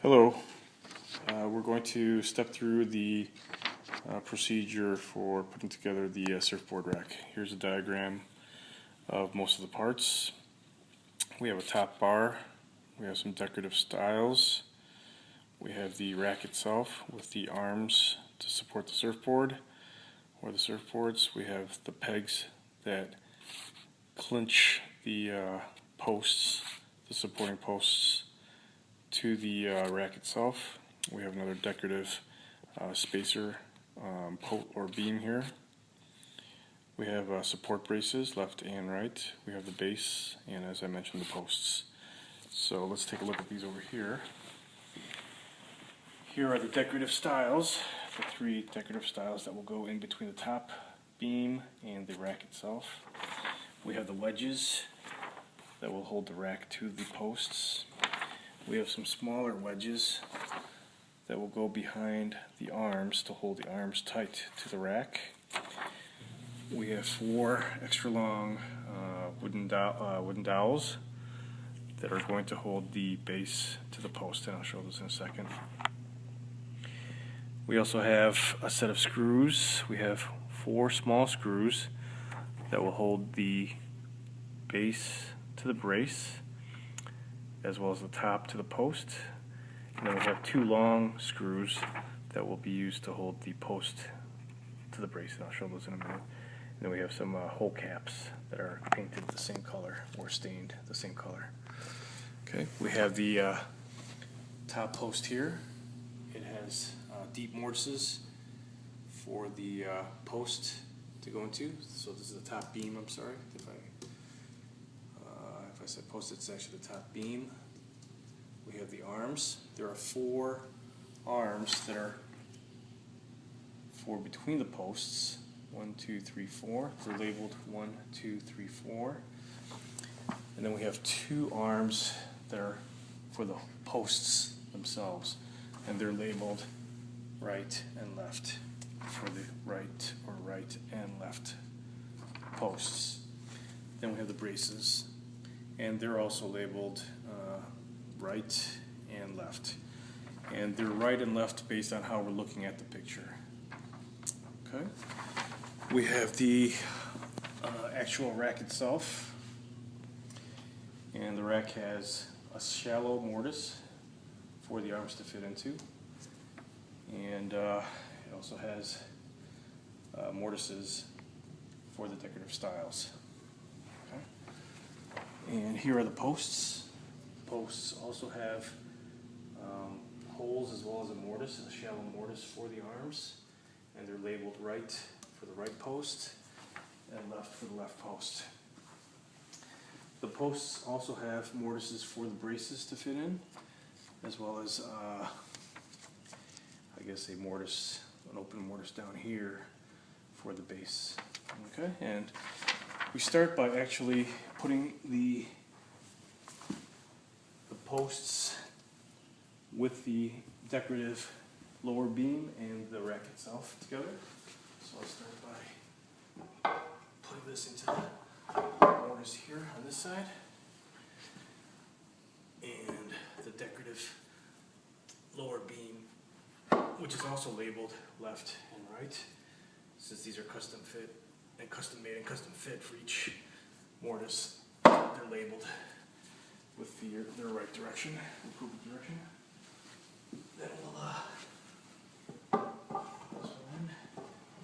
Hello. We're going to step through the procedure for putting together the surfboard rack. Here's a diagram of most of the parts. We have a top bar, we have some decorative stiles, we have the rack itself with the arms to support the surfboard or the surfboards. We have the pegs that clinch the posts, the supporting posts to the rack itself. We have another decorative spacer or beam here. We have support braces left and right. We have the base and, as I mentioned, the posts. So let's take a look at these over here. Here are the decorative stiles, the three decorative stiles that will go in between the top beam and the rack itself. We have the wedges that will hold the rack to the posts. We have some smaller wedges that will go behind the arms to hold the arms tight to the rack. We have 4 extra long wooden dowels that are going to hold the base to the post, and I'll show this in a second. We also have a set of screws. We have 4 small screws that will hold the base to the brace, as well as the top to the post. And then we have 2 long screws that will be used to hold the post to the brace, and I'll show those in a minute. And then we have some hole caps that are painted the same color or stained the same color. Okay, we have the top post here. It has deep mortises for the post to go into. So this is the top beam, I'm sorry. If I said post, it's actually the top beam. We have the arms. There are 4 arms that are for between the posts. 1, 2, 3, 4. They're labeled 1, 2, 3, 4. And then we have 2 arms that are for the posts themselves, and they're labeled right and left for the right or right and left posts. Then we have the braces, and they're also labeled right and left, and they're right and left based on how we're looking at the picture. Okay, we have the actual rack itself, and the rack has a shallow mortise for the arms to fit into, and it also has mortises for the decorative stiles. Okay. And here are the posts. Posts also have holes as well as a mortise, a shallow mortise for the arms, and they're labeled right for the right post and left for the left post. The posts also have mortises for the braces to fit in, as well as I guess an open mortise down here for the base. Okay, and we start by actually putting the posts with the decorative lower beam and the rack itself together. So I'll start by putting this into the mortise here on this side, and the decorative lower beam, which is also labeled left and right, since these are custom fit and custom made and custom fit for each mortise. They're labeled with their right direction, appropriate direction. Then we'll this one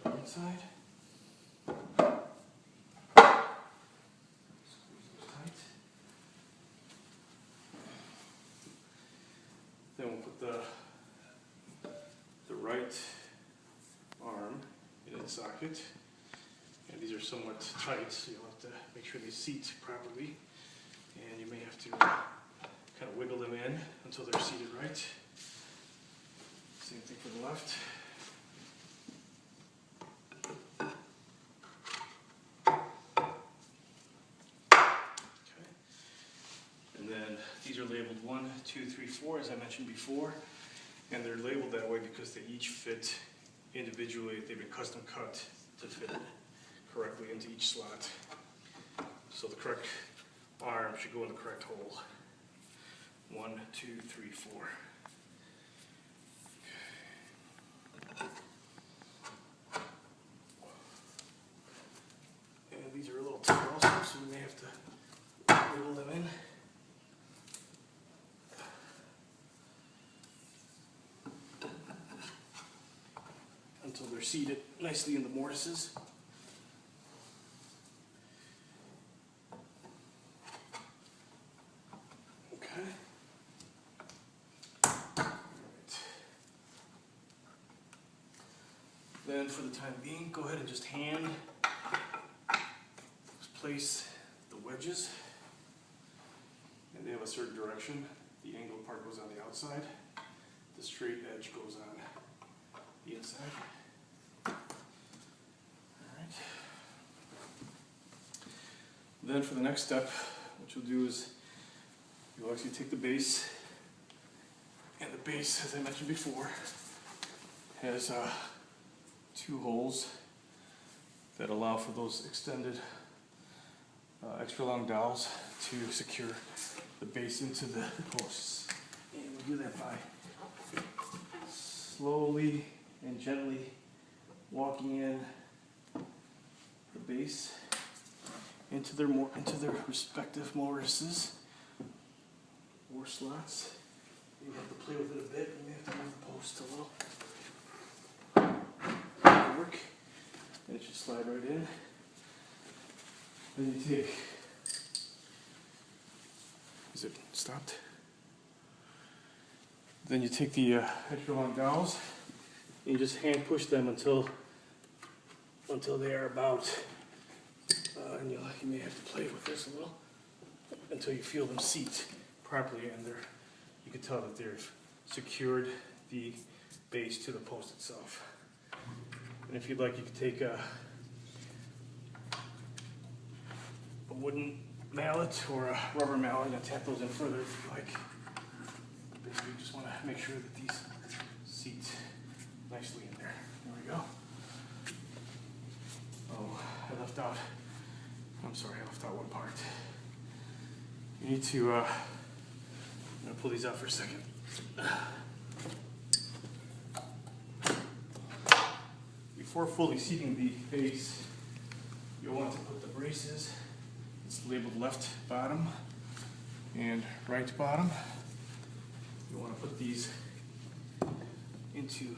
on the inside. Squeeze those tight. Then we'll put the right arm in its socket. And these are somewhat tight, so you'll have to make sure they seat properly. And you may have to kind of wiggle them in until they're seated right. Same thing for the left. Okay. And then these are labeled 1, 2, 3, 4, as I mentioned before. And they're labeled that way because they each fit individually. They've been custom cut to fit correctly into each slot. So the correct arm should go in the correct hole. 1, 2, 3, 4. they're seated nicely in the mortises. Okay. Then for the time being, go ahead and just hand place the wedges. And they have a certain direction. The angled part goes on the outside. The straight edge goes on the inside. Alright. Then for the next step, what you'll do is you'll actually take the base, and the base, as I mentioned before, has 2 holes that allow for those extended extra long dowels to secure the base into the posts. And we'll do that by slowly and gently walking in the base into their respective mortises or slots. You have to play with it a bit, and you have to move the post a little. Work, and it should slide right in. Then you take, is it stopped? Then you take the extra long dowels and you just hand push them until they are about, and you may have to play with this a little, until you feel them seat properly, and you can tell that they've secured the base to the post itself. And if you'd like, you could take a wooden mallet or a rubber mallet and tap those in further if you like. Basically, you just want to make sure that these seat nicely in there. There we go. Oh, I left out one part. You need to, I'm going to pull these out for a second. Before fully seating the base, you'll want to put the braces, it's labeled left bottom and right bottom. You want to put these into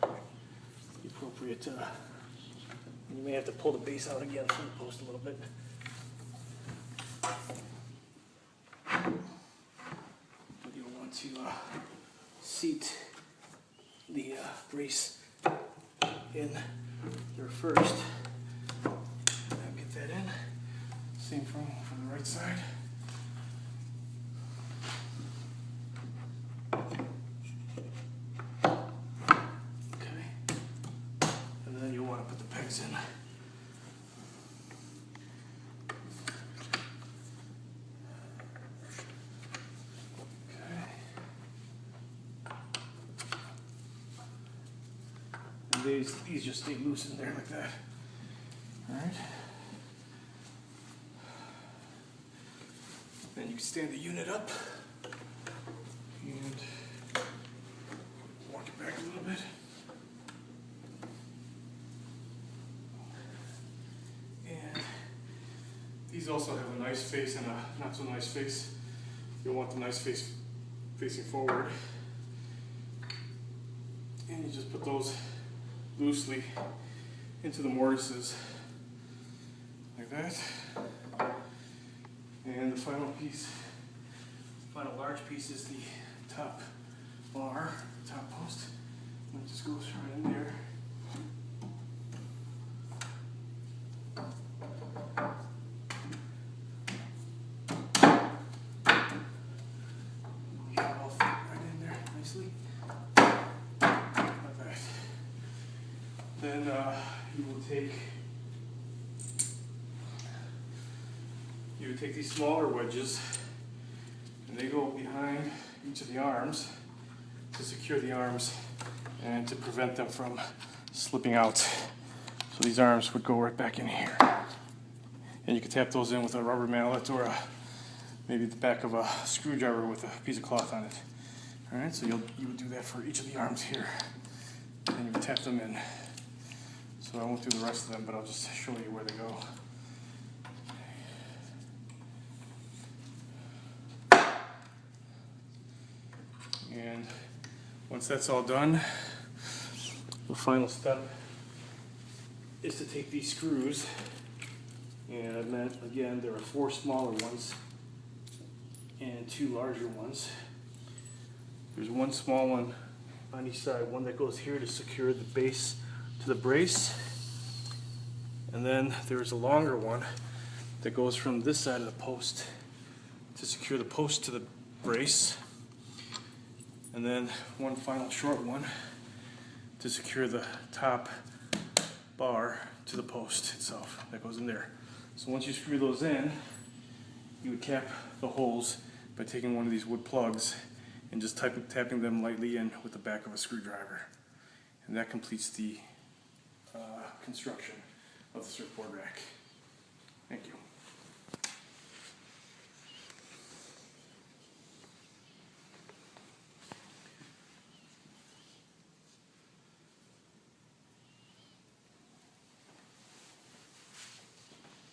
the appropriate, you may have to pull the base out again from the post a little bit. But you'll want to seat the brace in there first, and get that in. Same from the right side. Okay, and then you'll want to put the pegs in. These just stay loose in there like that. Alright. Then you can stand the unit up and walk it back a little bit. And these also have a nice face and a not so nice face. You'll want the nice face facing forward. And you just put those loosely into the mortises like that. And the final large piece is the top bar, top post. And it just goes right in there. Get it all fit right in there nicely. Like that. Then you would take these smaller wedges, and they go behind each of the arms to secure the arms and to prevent them from slipping out. So these arms would go right back in here. And you can tap those in with a rubber mallet or maybe the back of a screwdriver with a piece of cloth on it. Alright, so you would do that for each of the arms here. And you would tap them in. So I won't do the rest of them, but I'll just show you where they go. And once that's all done, the final step is to take these screws, and I meant, again, there are 4 smaller ones and 2 larger ones. There's one small one on each side, one that goes here to secure the base to the brace, and then there's a longer one that goes from this side of the post to secure the post to the brace, and then one final short one to secure the top bar to the post itself that goes in there. So once you screw those in, you would cap the holes by taking one of these wood plugs and just tapping them lightly in with the back of a screwdriver. And that completes the construction of the surfboard rack. Thank you.